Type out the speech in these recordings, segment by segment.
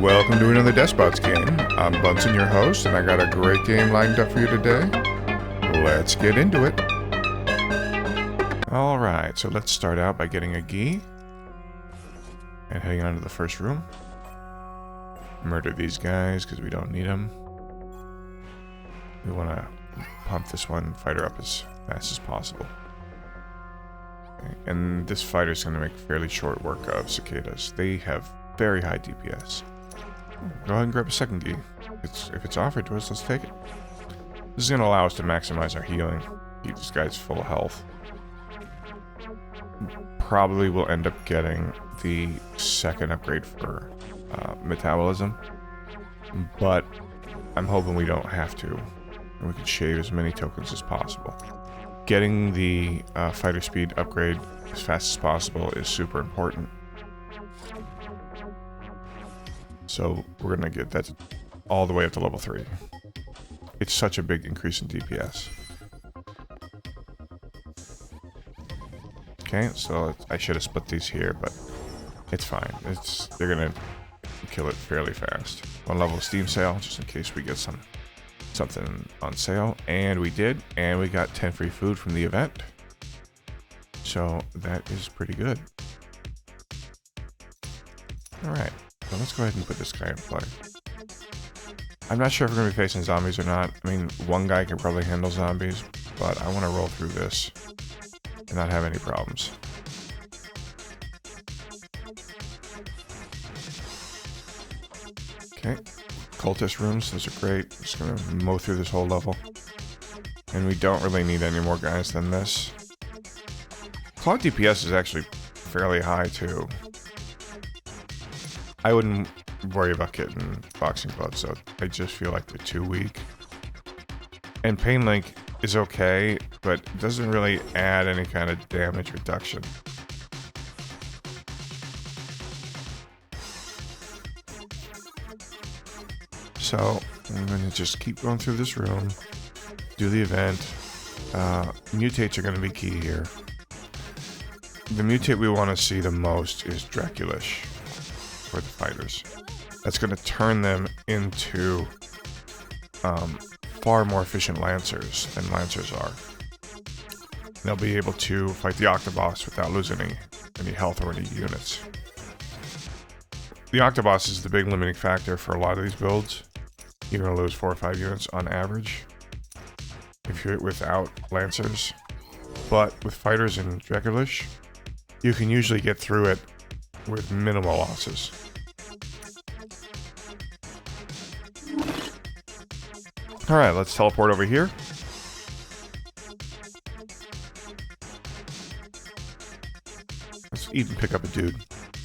Welcome to another Despots game. I'm Bunsen, your host, and I got a great game lined up for you today. Let's get into it. Alright, so let's start out by getting a Gi and heading on to the first room. Murder these guys because we don't need them. We want to pump this one fighter up as fast as possible. Okay, and this fighter's going to make fairly short work of cicadas. They have very high DPS. Go ahead and grab a second Gi. If it's offered to us, let's take it. This is going to allow us to maximize our healing. Keep this guy's full health. Probably will end up getting the second upgrade for metabolism. But I'm hoping we don't have to. And we can shave as many tokens as possible. Getting the fighter speed upgrade as fast as possible is super important. So we're going to get that all the way up to level 3. It's such a big increase in DPS. Okay, so I should have split these here, but it's fine. They're going to kill it fairly fast. One level of Steam sale, just in case we get something on sale. And we did, and we got 10 free food from the event. So that is pretty good. Alright. So let's go ahead and put this guy in play. I'm not sure if we're going to be facing zombies or not. I mean, one guy can probably handle zombies, but I want to roll through this and not have any problems. Okay, cultist rooms, those are great. Just going to mow through this whole level. And we don't really need any more guys than this. Cloud DPS is actually fairly high too. I wouldn't worry about getting boxing gloves, though. I just feel like they're too weak. And Pain Link is okay, but doesn't really add any kind of damage reduction. So I'm going to just keep going through this room, do the event. Mutates are going to be key here. The mutate we want to see the most is Draculish. For the fighters. That's going to turn them into far more efficient Lancers than Lancers are. They'll be able to fight the Octoboss without losing any health or any units. The Octoboss is the big limiting factor for a lot of these builds. You're going to lose 4 or 5 units on average if you're without Lancers. But with fighters and Draculish, you can usually get through it with minimal losses. Alright, let's teleport over here. Let's even pick up a dude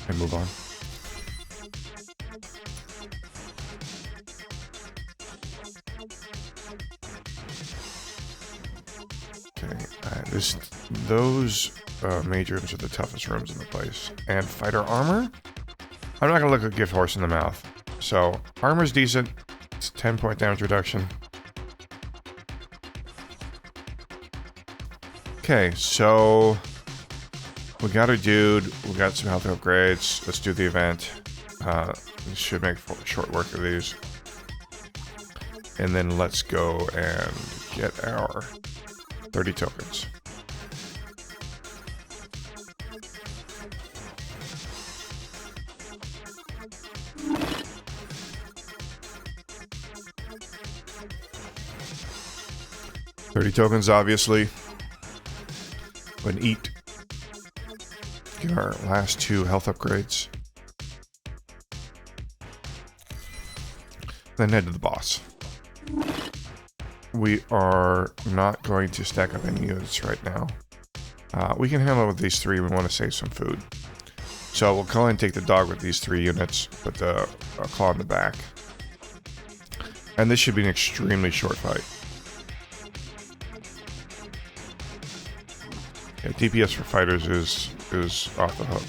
and move on. Okay, those major rooms are the toughest rooms in the place. And fighter armor? I'm not going to look a gift horse in the mouth. So, armor's decent. It's 10-point damage reduction. Okay, so we got a dude. We got some health upgrades. Let's do the event. We should make short work of these. And then let's go and get our 30 tokens. Tokens, obviously. And eat. Get our last 2 health upgrades. Then head to the boss. We are not going to stack up any units right now. We can handle with these 3. We want to save some food. So we'll go ahead and take the dog with these 3 units. Put the claw in the back. And this should be an extremely short fight. Yeah, DPS for fighters is off the hook.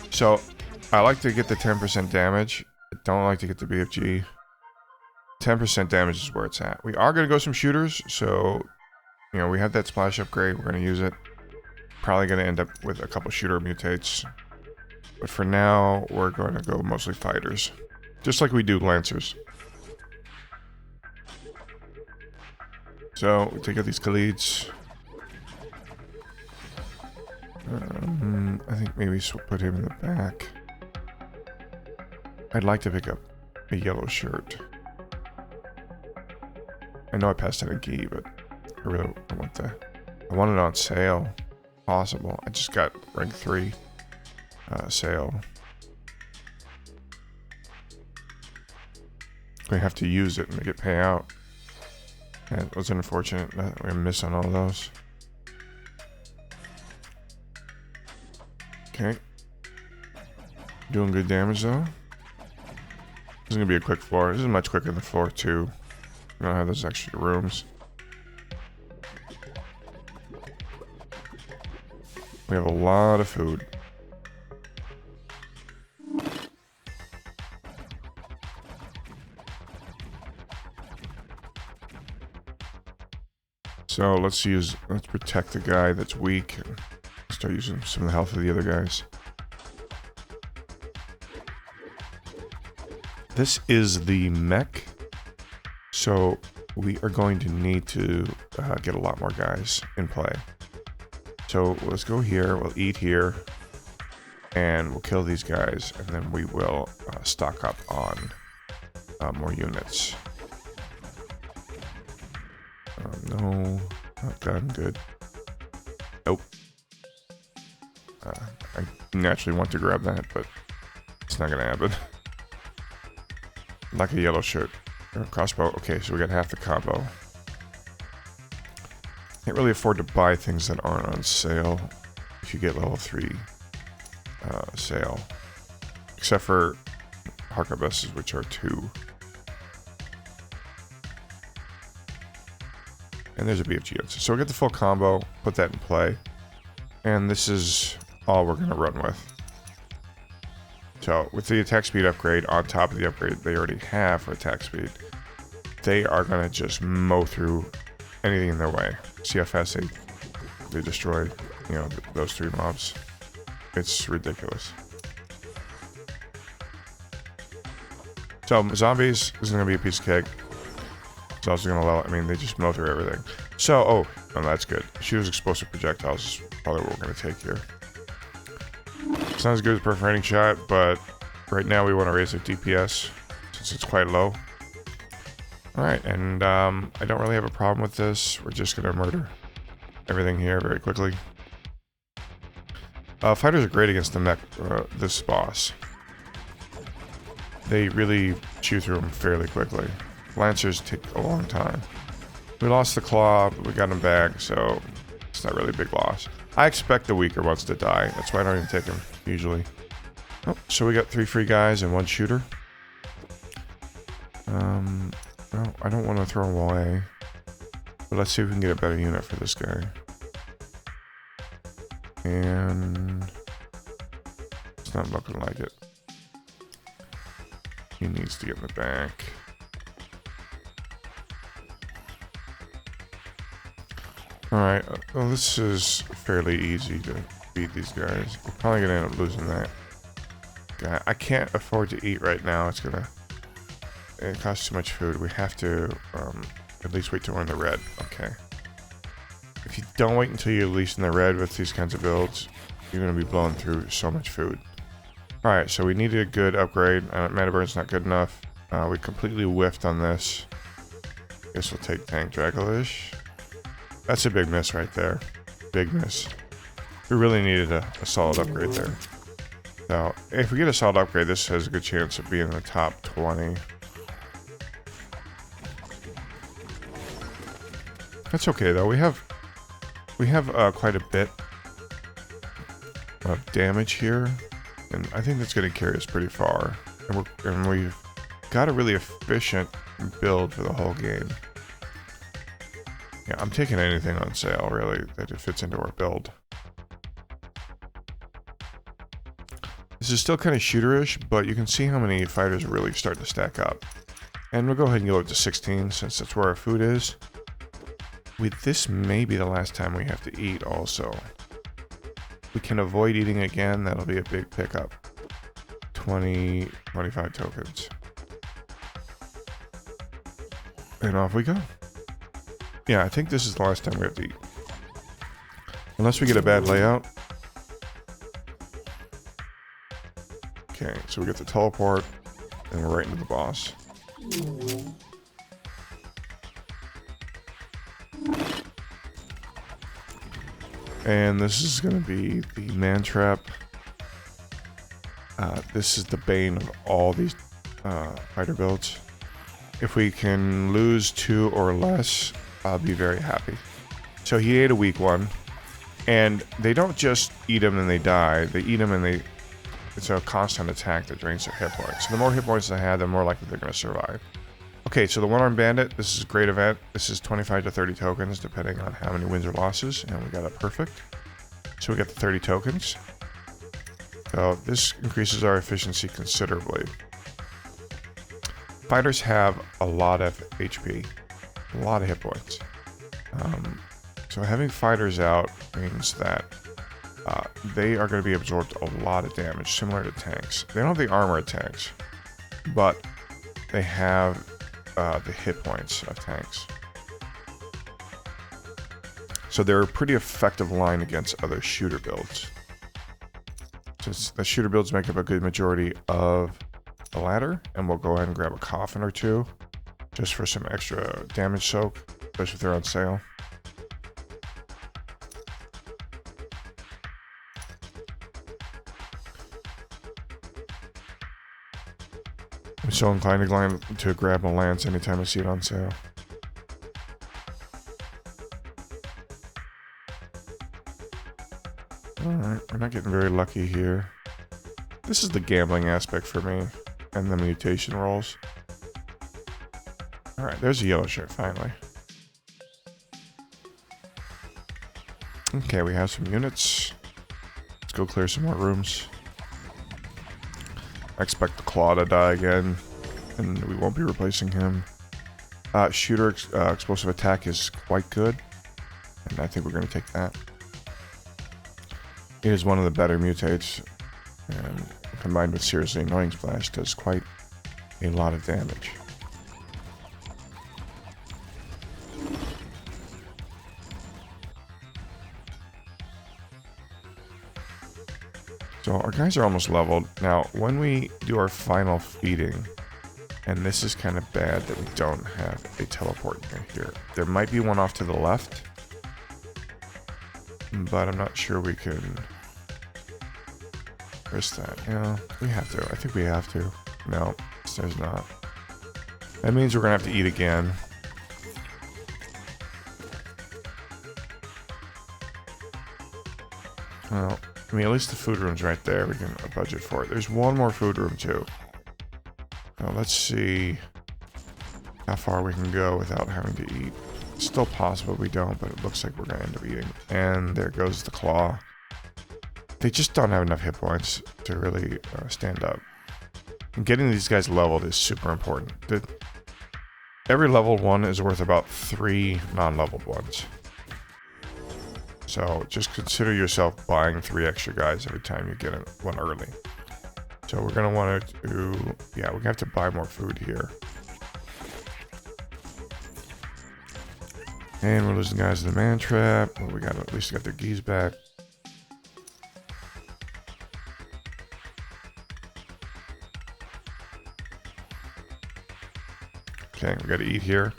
So, I like to get the 10% damage. I don't like to get the BFG. 10% damage is where it's at. We are going to go some shooters, so, we have that splash upgrade. We're going to use it. Probably going to end up with a couple shooter mutates. But for now, we're going to go mostly fighters. Just like we do lancers. So, we take out these Khalids. I think maybe we'll put him in the back. I'd like to pick up a yellow shirt. I know I passed out a gi, but I really want that. I want it on sale. Possible. I just got rank 3 sale. We have to use it and make it pay out. And it was unfortunate that we're missing all those. Okay. Doing good damage though. This is gonna be a quick floor. This is much quicker than floor 2. We don't have those extra rooms. We have a lot of food. So let's protect the guy that's weak and start using some of the health of the other guys. This is the mech. So we are going to need to get a lot more guys in play. So let's go here, we'll eat here, and we'll kill these guys, and then we will stock up on more units. No, not done, good. Nope. I naturally want to grab that, but it's not gonna happen. Like a yellow shirt. Crossbow, okay, so we got half the combo. Can't really afford to buy things that aren't on sale if you get level 3 sale. Except for Harkabesses, which are 2. And there's a BFG. So we'll get the full combo, put that in play. And this is all we're going to run with. So with the attack speed upgrade, on top of the upgrade they already have for attack speed, they are going to just mow through anything in their way. See how fast they destroy, you know, those 3 mobs. It's ridiculous. So zombies is going to be a piece of cake. It's also going to level. I mean, they just mow through everything. So, oh, that's good. Shooters explosive projectiles is probably what we're going to take here. It's not as good as perforating shot, but right now we want to raise their DPS since it's quite low. Alright, and I don't really have a problem with this. We're just going to murder everything here very quickly. Fighters are great against the mech, this boss. They really chew through them fairly quickly. Lancers take a long time. We lost the claw, but we got him back, so it's not really a big loss. I expect the weaker ones to die. That's why I don't even take them, usually. Oh, so we got 3 free guys and 1 shooter. Well, I don't want to throw him away. But let's see if we can get a better unit for this guy. And it's not looking like it. He needs to get in the back. Alright, well this is fairly easy to beat these guys. We're probably gonna end up losing that guy. I can't afford to eat right now. It costs too much food. We have to at least wait till we're in the red. Okay. If you don't wait until you're at least in the red with these kinds of builds, you're gonna be blowing through so much food. Alright, so we needed a good upgrade. Mana burn's not good enough. We completely whiffed on this. Guess we'll take Tank Dracolish. That's a big miss right there. Big miss. We really needed a solid upgrade there. Now, if we get a solid upgrade, this has a good chance of being in the top 20. That's okay though. We have quite a bit of damage here, and I think that's going to carry us pretty far. And we've got a really efficient build for the whole game. Yeah, I'm taking anything on sale, really, that it fits into our build. This is still kind of shooterish, but you can see how many fighters really start to stack up. And we'll go ahead and go up to 16, since that's where our food is. This may be the last time we have to eat, also. We can avoid eating again, that'll be a big pickup. 20, 25 tokens. And off we go. Yeah, I think this is the last time we have to eat. Unless we get a bad layout. Okay, so we get the teleport, and we're right into the boss. And this is going to be the man trap. This is the bane of all these fighter builds. If we can lose 2 or less, I'll be very happy. So he ate a weak one. And they don't just eat them and they die. They eat them and it's a constant attack that drains their hit points. So the more hit points they have, the more likely they're going to survive. Okay, so the one-armed bandit, this is a great event. This is 25 to 30 tokens, depending on how many wins or losses. And we got it perfect. So we got the 30 tokens. So this increases our efficiency considerably. Fighters have a lot of HP, a lot of hit points. So having fighters out means that they are going to be absorbed a lot of damage, similar to tanks. They don't have the armor of tanks, but they have the hit points of tanks. So they're a pretty effective line against other shooter builds. Since the shooter builds make up a good majority of the ladder, and we'll go ahead and grab a coffin or two just for some extra damage soak, especially if they're on sale. I'm so inclined to grab a lance anytime I see it on sale. Alright, we're not getting very lucky here. This is the gambling aspect for me, and the mutation rolls. Alright, there's a yellow shirt, finally. Okay, we have some units. Let's go clear some more rooms. I expect the Claw to die again, and we won't be replacing him. Shooter explosive attack is quite good, and I think we're going to take that. It is one of the better mutates, and combined with seriously annoying splash does quite a lot of damage. So our guys are almost leveled. Now, when we do our final feeding, and this is kind of bad that we don't have a teleport near here. There might be one off to the left, but I'm not sure we can risk that. Yeah, we have to. I think we have to. No, there's not. That means we're going to have to eat again. Well, I mean, at least the food room's right there. We can budget for it. There's one more food room, too. Now, let's see how far we can go without having to eat. It's still possible we don't, but it looks like we're going to end up eating. And there goes the Claw. They just don't have enough hit points to really stand up. And getting these guys leveled is super important. Every leveled one is worth about 3 non-leveled ones. So just consider yourself buying 3 extra guys every time you get one early. So we're going to want to, yeah, we're going to have to buy more food here. And we're losing guys to the man trap. Well, we got at least got their geese back. Okay, we got to eat here.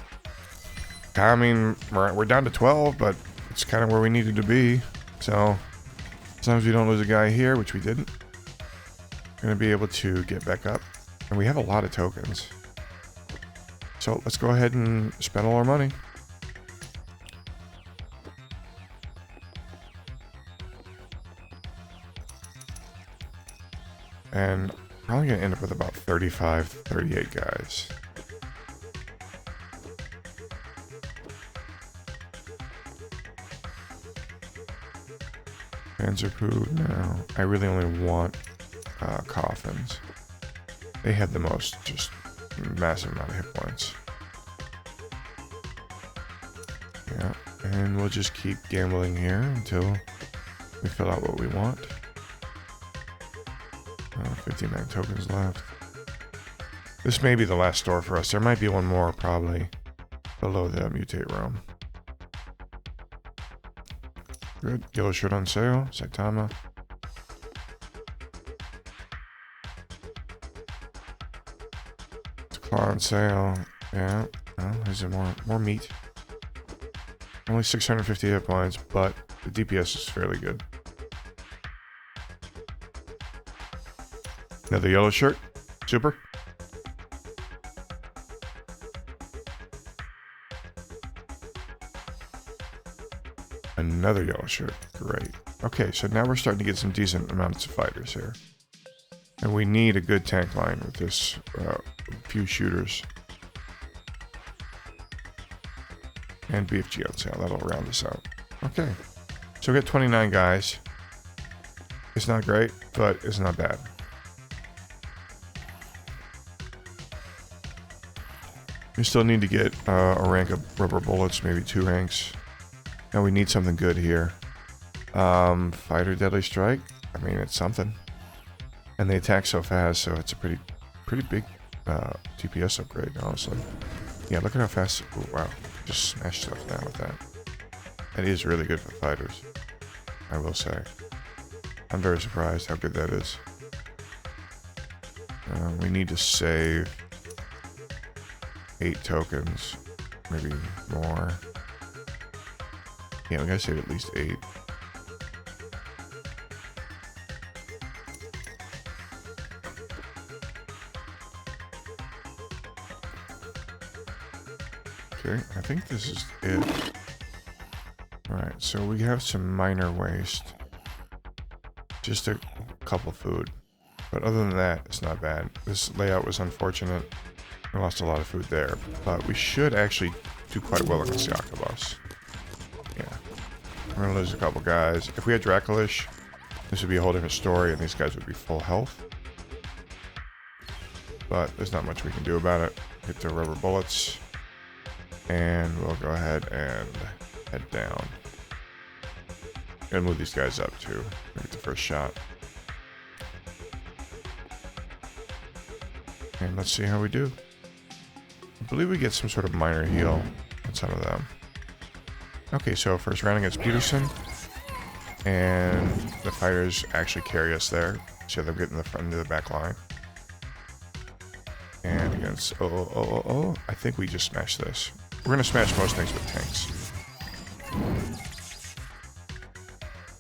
I mean, we're down to 12, but it's kind of where we needed to be. So as long as we don't lose a guy here, which we didn't, we're going to be able to get back up. And we have a lot of tokens. So let's go ahead and spend all our money. And probably going to end up with about 35, 38 guys. Panzerpoo, no. I really only want coffins. They had the most, just massive amount of hit points. Yeah, and we'll just keep gambling here until we fill out what we want. 59 tokens left. This may be the last store for us. There might be one more probably below the mutate room. Good. Yellow shirt on sale. Saitama. Claw on sale. Yeah. Well, there's more meat. Only 650 hit points, but the DPS is fairly good. Another yellow shirt. Super. Another yellow shirt. Great. Okay, so now we're starting to get some decent amounts of fighters here. And we need a good tank line with this few shooters. And BFG on sale. That'll round us out. Okay. So we got 29 guys. It's not great, but it's not bad. We still need to get a rank of rubber bullets, maybe 2 ranks. Now we need something good here. Fighter Deadly Strike. I mean, it's something. And they attack so fast, so it's a pretty big DPS upgrade, honestly. Yeah, look at how fast. Ooh, wow. Just smash stuff now with that. That is really good for fighters, I will say. I'm very surprised how good that is. We need to save 8 tokens, maybe more. Yeah, we gotta save at least 8. Okay, I think this is it. Alright, so we have some minor waste. Just a couple food. But other than that, it's not bad. This layout was unfortunate. We lost a lot of food there. But we should actually do quite well against the Octobus. Yeah. We're gonna lose a couple guys. If we had Dracolish, this would be a whole different story and these guys would be full health. But there's not much we can do about it. Hit the rubber bullets. And we'll go ahead and head down. And move these guys up too. Get the first shot. And let's see how we do. I believe we get some sort of minor heal on some of them. Okay, so first round against Peterson. And the fighters actually carry us there. So them getting the front into the back line. And against I think we just smashed this. We're gonna smash most things with tanks.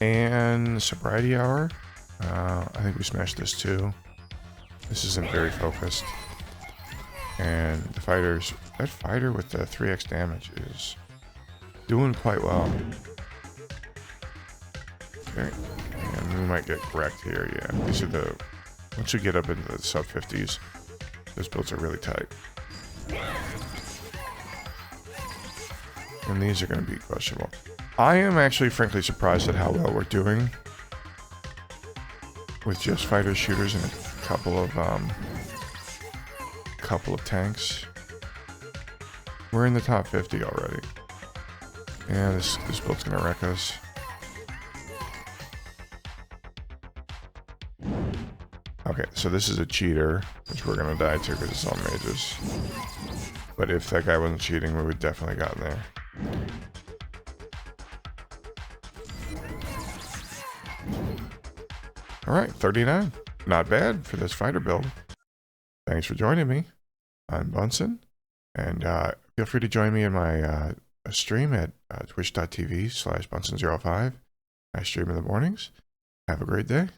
And Sobriety Hour. I think we smashed this too. This isn't very focused. And the fighters, that fighter with the 3x damage is doing quite well. Okay. And we might get wrecked here, yeah. These are the, once you get up into the sub 50s, those builds are really tight. And these are going to be questionable. I am actually frankly surprised at how well we're doing with just fighters, shooters, and a couple of tanks. We're in the top 50 already. Yeah, this build's going to wreck us. Okay, so this is a cheater, which we're going to die to because it's all mages. But if that guy wasn't cheating, we would definitely gotten there. Alright, 39. Not bad for this fighter build. Thanks for joining me. I'm Bunsen. And feel free to join me in my stream at twitch.tv/Bunsen05. I stream in the mornings. Have a great day.